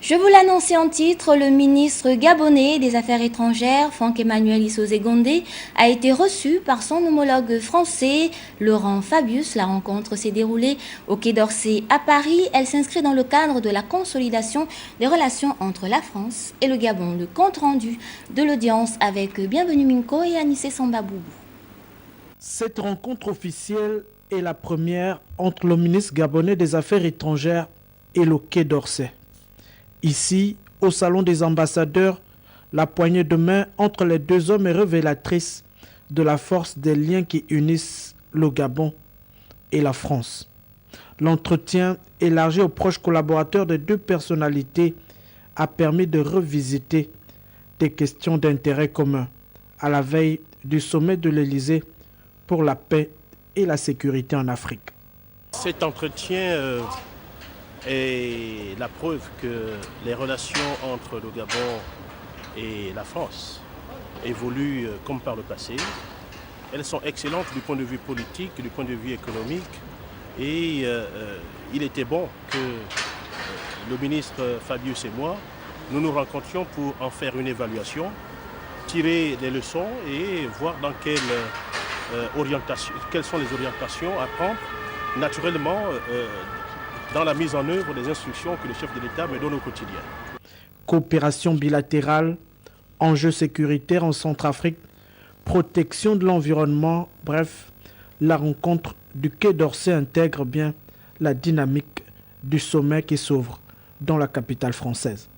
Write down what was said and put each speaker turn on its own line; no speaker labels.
Je vous l'annonçais en titre, le ministre gabonais des Affaires étrangères, Franck-Emmanuel Issozé-Gondé, a été reçu par son homologue français, Laurent Fabius. La rencontre s'est déroulée au Quai d'Orsay à Paris. Elle s'inscrit dans le cadre de la consolidation des relations entre la France et le Gabon. Le compte-rendu de l'audience avec Bienvenue Minko et Anissé Sambaboubou.
Cette rencontre officielle est la première entre le ministre gabonais des Affaires étrangères et le Quai d'Orsay. Ici, au Salon des ambassadeurs, la poignée de main entre les deux hommes est révélatrice de la force des liens qui unissent le Gabon et la France. L'entretien, élargi aux proches collaborateurs des deux personnalités, a permis de revisiter des questions d'intérêt commun à la veille du sommet de l'Élysée pour la paix et la sécurité en Afrique.
Cet entretien est la preuve que les relations entre le Gabon et la France évoluent comme par le passé. Elles sont excellentes du point de vue politique, du point de vue économique. Et il était bon que le ministre Fabius et moi, nous nous rencontrions pour en faire une évaluation, tirer des leçons et voir dans quelles sont les orientations à prendre naturellement dans la mise en œuvre des instructions que le chef de l'État me donne au quotidien.
Coopération bilatérale, enjeux sécuritaires en Centrafrique, protection de l'environnement, bref, la rencontre du Quai d'Orsay intègre bien la dynamique du sommet qui s'ouvre dans la capitale française.